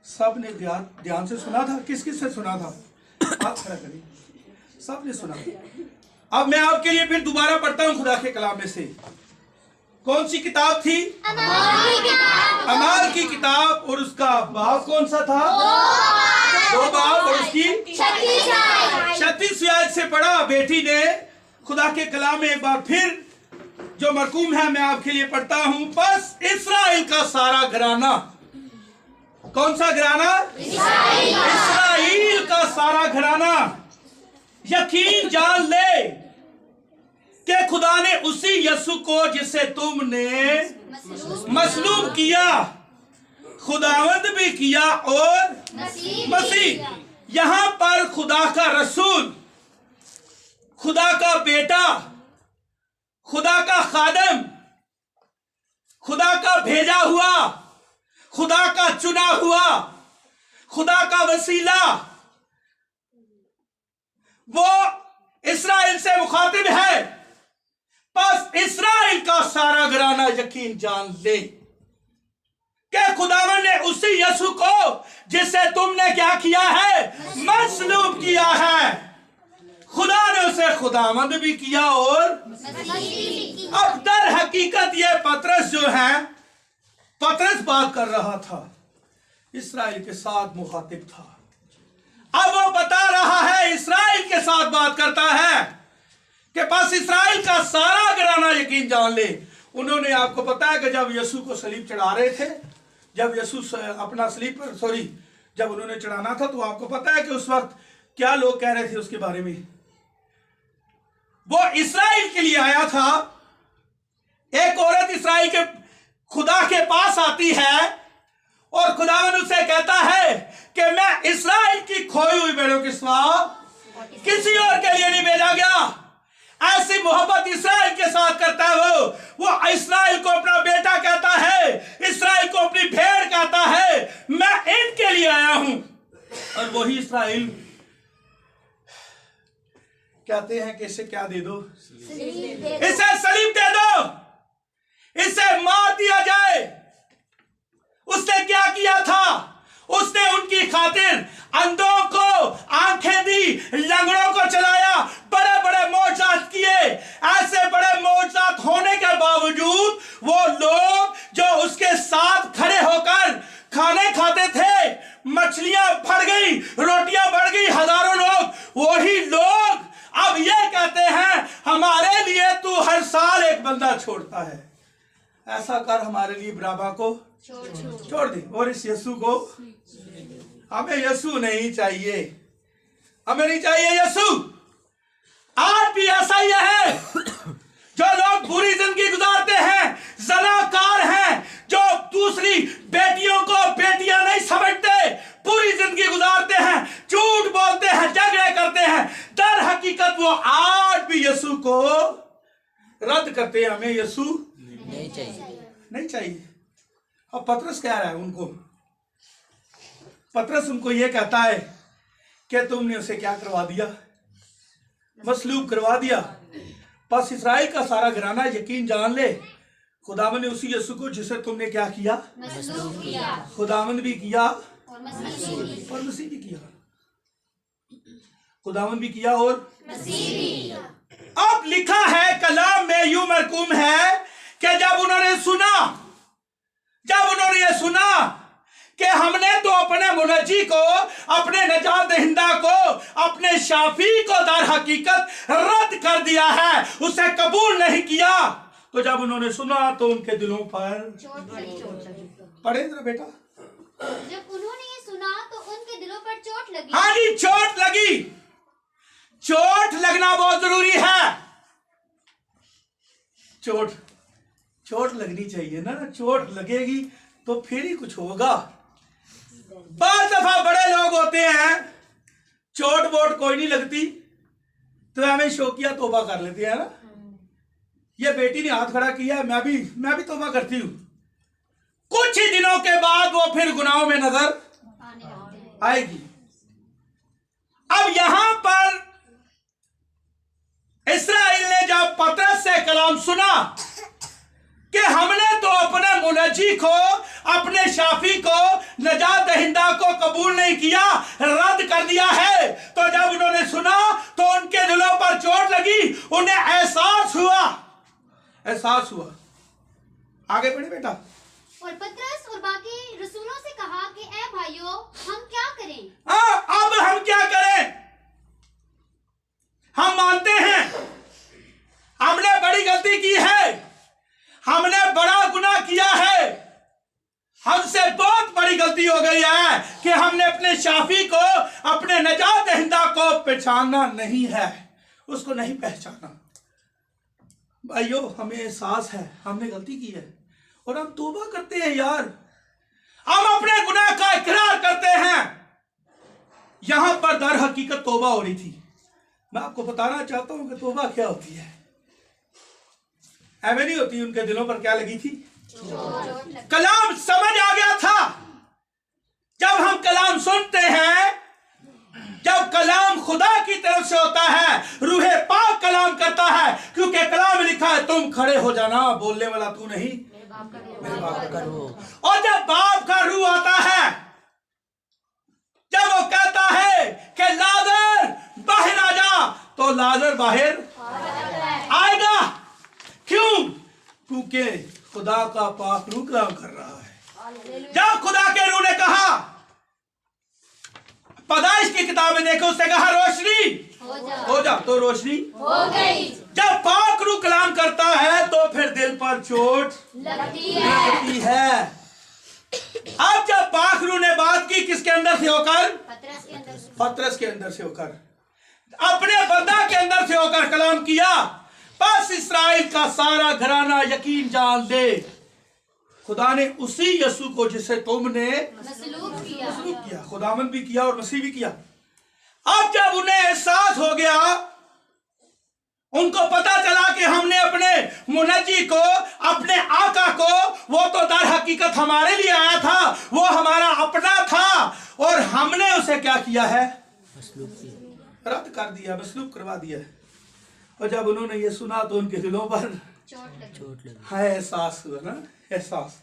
सब ने ध्यान से सुना था? किस किस से सुना था? हाथ खड़ा करिए। सब ने सुना। अब मैं आपके लिए फिर दोबारा पढ़ता हूं खुदा के कलाम में से। कौन सी किताब थी? अमाल की किताब। और उसका बाब कौन सा था? 2 बाब। और उसकी 36वीं आयत से पढ़ा बेटी ने। खुदा के कलाम में एक बार फिर जो मरकूम है मैं आपके लिए पढ़ता हूं। बस इस्राएल का सारा घराना। कौन सा घराना? इस्राएल का सारा घराना यकीन जान ले कि खुदा ने उसी यीशु को जिसे तुमने मसलूब किया, खुदावंद भी किया और मसीह। यहां पर खुदा का रसूल, खुदा का बेटा, खुदा का खादम, खुदा का भेजा हुआ, खुदा का चुना हुआ, खुदा का वसीला, वो इस्राएल से मुखातिब है। बस इस्राएल का सारा घराना यकीन जान ले कि खुदावन ने उसी यीशु को जिसे तुमने क्या किया है? मसलूब किया है। खुदा ने उसे खुदावंद भी किया और अब दर हकीकत ये पतरस जो है, पतरस बात कर रहा था, इस्राएल के साथ मुखातिब था। अब वो बता रहा है, इस्राएल के साथ बात करता है कि बस इस्राएल का सारा घराना यकीन जान ले। उन्होंने, आपको पता है कि जब यीशु को सलीब चढ़ा रहे थे, जब यीशु अपना सलीब पर जब उन्होंने चढ़ाना था, तो आपको पता है कि उस वक्त क्या लोग कह रहे थे उसके बारे में? वो इस्राएल के लिए आया था। एक औरत इस्राएल के खुदा के पास आती है और खुदावन उसे कहता है कि मैं इस्राएल की खोई हुई भेड़ों के सिवा किसी और के लिए नहीं भेजा गया। ऐसी मोहब्बत इस्राएल के साथ करता है। वो इस्राएल को अपना बेटा कहता है, इस्राएल को अपनी भेड़ कहता है, मैं इनके लिए आया हूं। और वही इस्राएल कहते हैं कि इसे क्या दे दो? इसे सलीब दे दो, इसे मार दिया जाए। उसने क्या किया था? उसने उनकी खातिर अंधों को आंखें दी, लंगड़ों को चलाया, बड़े बड़े मौजज़ात किए। ऐसे बड़े मौजज़ात होने के बावजूद वो लोग जो उसके साथ खड़े होकर खाने खाते थे, मछलियां बढ़ गई, रोटियां बढ़ गई, हजारों लोग, वही लोग अब ये कहते हैं हमारे लिए तू हर साल एक बंदा छोड़ता है। ऐसा कर, हमारे लिए बराबा को छोड़ दे और इस यीशु को, हमें यीशु नहीं चाहिए, हमें नहीं चाहिए यीशु। आज भी ऐसा ही है। जो लोग बुरी जिंदगी गुजारते हैं, ज़नाकार हैं, जो दूसरी बेटियों को बेटियां नहीं समझते, पूरी जिंदगी गुजारते हैं, झूठ बोलते हैं, झगड़े करते हैं, दर हकीकत वो आज भी यीशु को रद्द करते हैं। हमें यीशु नहीं चाहिए। अब पतरस कह रहा है उनको, पतरस उनको ये कहता है कि तुमने उसे क्या करवा दिया? मसलूब करवा दिया। बस इस्राएल का सारा घराना यकीन जान ले, खुदावन ने उसी यीशु को जिसे तुमने क्या किया? मसलूब किया। खुदावन भी किया और मसीह भी किया। खुदावन भी किया और मसीह भी किया। अब लिखा है कलाम में, यूं मरकूम है कि जब उन्होंने ये सुना कि हमने तो अपने मुनज्जी को, अपने नजात दहिंदा को, अपने शाफी को दर हकीकत रद्द कर दिया है, उसे कबूल नहीं किया, तो जब उन्होंने सुना तो उनके दिलों पर पड़े ना बेटा। जब उन्होंने ये सुना तो उनके दिलों पर चोट लगी। हाँ जी, चोट लगी। चोट लगना बहुत जरूरी है। चोट लगनी चाहिए ना। चोट लगेगी तो फिर ही कुछ होगा। बहुत दफा बड़े लोग होते हैं, चोट वोट कोई नहीं लगती तो हमें शौकिया तौबा कर लेते हैं ना। ये बेटी ने हाथ खड़ा किया, मैं भी तौबा करती हूँ। कुछ ही दिनों के बाद वो फिर गुनाहों में नजर आएगी। अब यहां पर इस्राएल ने जब पतरस से कलाम सुना कि हमने तो अपने मुनज्जी को, अपने शाफी को, नजात दहिंदा को कबूल नहीं किया, रद्द कर दिया है। तो जब उन्होंने सुना तो उनके दिलों पर चोट लगी, उन्हें एहसास हुआ। आगे बढ़े बेटा। और पतरस और बाकी रसूलों से कहा कि ए भाइयों, हम क्या करें? अब हम क्या करें? हम मानते हैं हमने बड़ी गलती की है, हमने बड़ा गुनाह किया है, हमसे बहुत बड़ी गलती हो गई है कि हमने अपने शाफी को, अपने नजात दहिंदा को पहचाना नहीं है, उसको नहीं पहचाना। भाइयों, हमें एहसास है हमने गलती की है और हम तौबा करते हैं यार, हम अपने गुनाह का इकरार करते हैं। यहां पर दर हकीकत तौबा हो रही थी। मैं आपको बताना चाहता हूं कि तौबा क्या होती है। ऐਵੇਂ नहीं होती। उनके दिलों पर क्या लगी थी? कलाम समझ आ गया था। जब हम कलाम सुनते हैं, जब कलाम खुदा की तरफ से होता है, रूहे पाक कलाम करता है, क्योंकि कलाम में लिखा है तुम खड़े हो जाना, बोलने वाला तू नहीं, मेरे बाप का रूह। और जब बाप का रूह आता है, जब वो कहता है कि लाजर बाहर आ जा, तो लाजर बाहर आएगा। क्यों? क्योंकि खुदा का पाक रूह कलाम कर रहा है। जब खुदा के रूह ने कहा, पैदाइश की किताब में देखो, उसने कहा रोशनी हो जा, तो रोशनी हो गई। जब पाक रूह कलाम करता है तो फिर दिल पर चोट लगती है। अब जब पाक रूह ने बात की किसके अंदर से होकर? पतरस के अंदर से होकर, अपने बंदा के अंदर से होकर कलाम किया। बस इस्राएल का सारा घराना यकीन जान दे, खुदा ने उसी यीशु को जिसे तुमने मसलूब किया, खुदावन भी किया और मसीह भी किया। अब जब उन्हें एहसास हो गया, उनको पता चला कि हमने अपने मुनज्जी को, अपने आका को, वो तो दर हकीकत हमारे लिए आया था, वो हमारा अपना था, और हमने उसे क्या किया है? रद्द कर दिया, मसलूब करवा दिया। और जब उन्होंने ये सुना तो उनके दिलों पर चोट लगी। हाँ, एहसास हुआ ना, एहसास,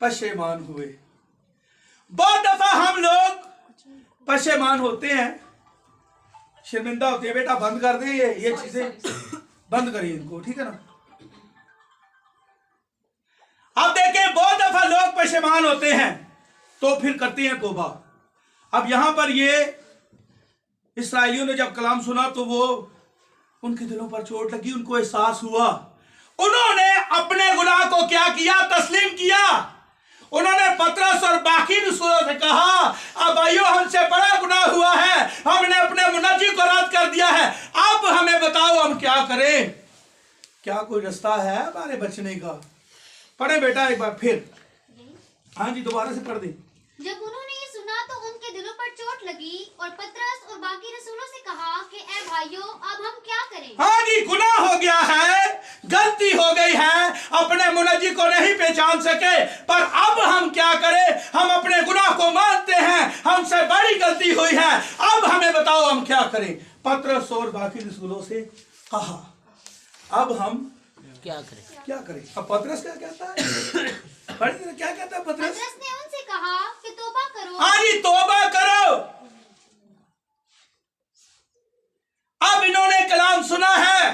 पशेमान हुए। बहुत दफा हम लोग पशेमान होते हैं, शर्मिंदा होते हैं। बेटा बंद कर दे ये चीजें, बंद करिए इनको, ठीक है ना। अब देखें, बहुत दफा लोग पशेमान होते हैं तो फिर करते हैं तौबा। अब यहां पर ये इस्राएलियों ने जब कलाम सुना तो वो, उनके दिलों पर चोट लगी, उनको एहसास हुआ। उन्होंने अपने गुनाह को क्या किया? तस्लीम किया। उन्होंने पतरस और बाकी रसूलों से कहा, अब भाइयों, हमसे बड़ा गुनाह हुआ है, हमने अपने मुनज्जी को रद्द कर दिया है, अब हमें बताओ हम क्या करें? क्या कोई रास्ता है हमारे बचने का? पढ़े बेटा एक बार फिर। हाँ जी, दोबारा से पढ़ दे। जब उन्होंने ये सुना तो उनके दिलों पर चोट लगी, और पतरस और बाकी रसूलों से कहा कि ए भाइयों, अब हम क्या करें? हाँ जी, गुनाह हो गया है, गलती हो गई है, अपने मुनज्जी को नहीं पहचान सके, पर अब हम क्या करें? हम अपने गुनाह को मानते हैं, हमसे बड़ी गलती हुई है, अब हमें बताओ हम क्या करें? पतरस और बाकी रसूलों से कहा, अब हम क्या करें? अब पतरस क्या कहता है? क्या कहता है पतरस? ने उनसे कहा कि तौबा करो। हाँ जी, तौबा करो। अब इन्होंने कलाम सुना है,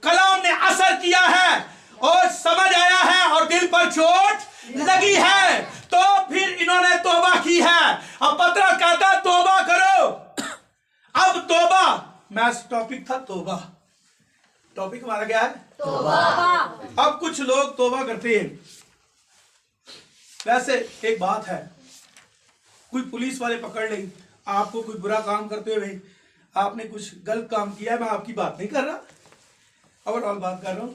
कलाम ने असर किया है और समझ आया है और दिल पर चोट लगी है, तो फिर इन्होंने तौबा की है। अब पतरस कहता है तौबा करो। अब तौबा, मैच टॉपिक था तौबा, टॉपिक हमारा क्या है? तौबा। अब कुछ लोग तौबा करते हैं। वैसे एक बात है, कोई पुलिस वाले पकड़ ले आपको कोई बुरा काम करते हुए, आपने कुछ गलत काम किया है, मैं आपकी बात नहीं कर रहा, ओवरऑल बात कर रहा हूं,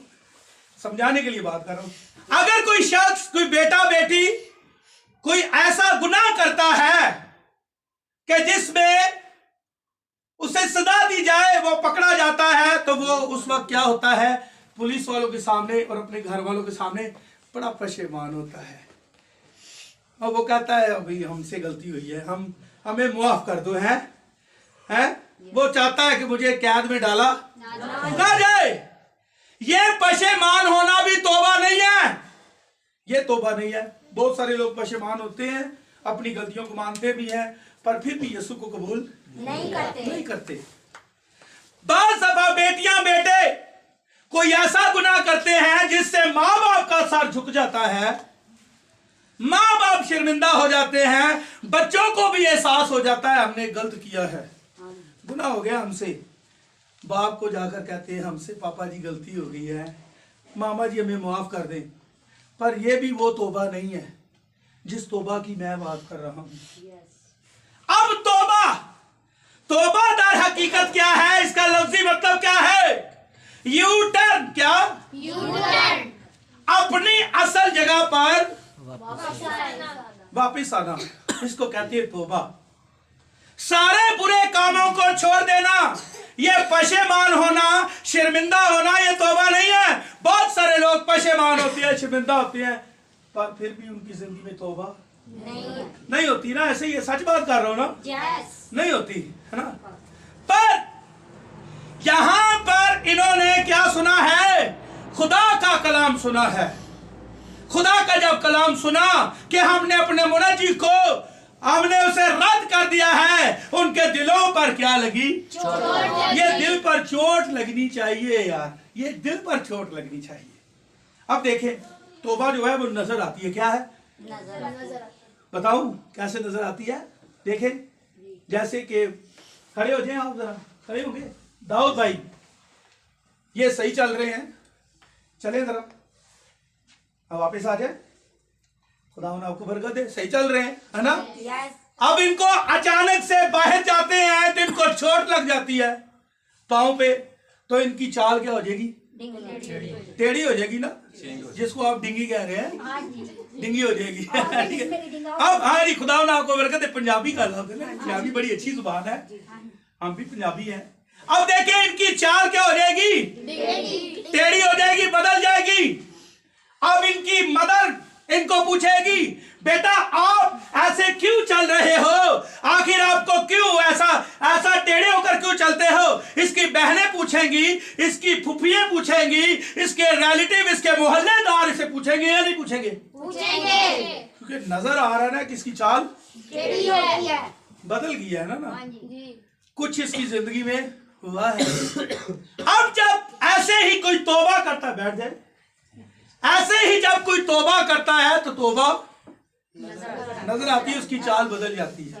समझाने के लिए बात कर रहा हूं। अगर कोई शख्स, कोई बेटा बेटी कोई ऐसा गुनाह करता है कि जिसमें उसे सजा दी जाए, वो पकड़ा जाता है, तो वो उस वक्त क्या होता है? पुलिस वालों के सामने और अपने घर वालों के सामने बड़ा पशेमान होता है, और वो कहता है अभी हमसे गलती हुई है, हमें माफ कर दो। हैं? वो चाहता है कि मुझे कैद में डाला ना जाए। ये पशेमान होना भी तौबा नहीं है, ये तौबा नहीं है। बहुत सारे लोग पशेमान होते हैं, अपनी गलतियों को मानते भी हैं, पर फिर भी यीशु को कबूल नहीं करते। बात दफा बेटियां बेटे कोई ऐसा गुनाह करते हैं जिससे माँ बाप का सर झुक जाता है, माँ बाप शर्मिंदा हो जाते हैं, बच्चों को भी एहसास हो जाता है हमने गलत किया है, गुनाह हो गया हमसे। बाप को जाकर कहते हैं हमसे पापा जी गलती हो गई है, मामा जी हमें माफ कर दें। पर यह भी वो तौबा नहीं है जिस तौबा की मैं बात कर रहा हूं। अब तौबा दर हकीकत क्या है, इसका लफ्जी मतलब क्या है? U turn. क्या? अपनी असल जगह पर वापिस आना, इसको कहते हैं तौबा। सारे बुरे कामों को छोड़ देना, ये पशेमान होना, शर्मिंदा होना, ये तौबा नहीं है। बहुत सारे लोग पशेमान होते हैं, शर्मिंदा होते हैं, पर फिर भी उनकी जिंदगी में तौबा नहीं होती ना। ऐसे ही सच बात कर रहा हूं ना, नहीं होती है ना। पर यहां पर इन्होंने क्या सुना है? खुदा का कलाम सुना है। खुदा का जब कलाम सुना कि हमने अपने मुनज्जी को हमने उसे रद्द कर दिया है, उनके दिलों पर क्या लगी? चोट। ये दिल पर चोट लगनी चाहिए यार, ये दिल पर चोट लगनी चाहिए। अब देखें तौबा जो है वो नजर आती है, क्या है? नजर बताऊं कैसे नजर आती है? देखें जैसे कि खड़े हो जाए आप, जरा खड़े होंगे। दाऊद भाई ये सही चल रहे हैं, चले जरा, अब वापस आ जाए, खुदा आपको बरकत दे, सही चल रहे हैं है ना। अब इनको अचानक से बाहर जाते हैं तो इनको चोट लग जाती है पांव पे, तो इनकी चाल क्या हो जाएगी? टेढ़ी हो जाएगी ना, जिसको आप डिंगी कह रहे हैं, डिंगी हो जाएगी। अब हाँ जी, खुदा आपको बरकत दे। पंजाबी का लफ्ज़ है ना, पंजाबी बड़ी अच्छी जुबान है, हम भी पंजाबी हैं। अब देखिए इनकी चाल क्या हो जाएगी? टेढ़ी हो जाएगी, बदल जाएगी। अब इनकी मदर इनको पूछेगी बेटा आप ऐसे क्यों चल रहे हो, आखिर आपको क्यों ऐसा टेढ़े होकर क्यों चलते हो? इसकी बहनें पूछेंगी, इसकी फुफियां पूछेंगी, इसके रिलेटिव, इसके मोहल्लेदार इसे पूछेंगे या नहीं पूछेंगे? क्योंकि नजर आ रहा है ना कि इसकी चाल टेढ़ी हो गई है, बदल गई है ना। कुछ इसकी जिंदगी में हुआ है। अब जब ऐसे ही कोई तौबा करता बैठ जाए, ऐसे ही जब कोई तौबा करता है तो तौबा नजर आती है, उसकी चाल बदल जाती है।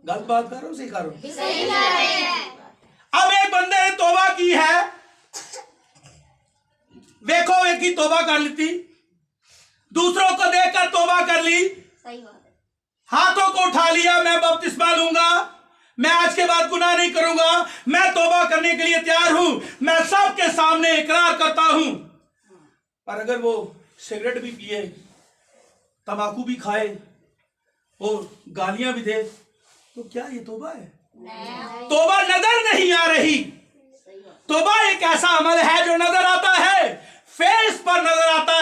गलत बात कर रहा हूं, सही कर रहा हूं? अब एक बंदे ने तौबा की है, देखो एक ही तौबा कर ली, दूसरों को देखकर तौबा कर ली, हाथों को उठा लिया, मैं बपतिस्मा लूंगा, मैं आज के बाद गुनाह नहीं करूंगा, मैं तौबा करने के लिए तैयार हूं, मैं सबके सामने इकरार करता हूं। पर अगर वो सिगरेट भी पिए, तंबाकू भी खाए और गालियां भी दे, तो क्या ये तौबा है? तौबा नजर नहीं आ रही। तौबा एक ऐसा अमल है जो नजर आता है, फेस पर नजर आता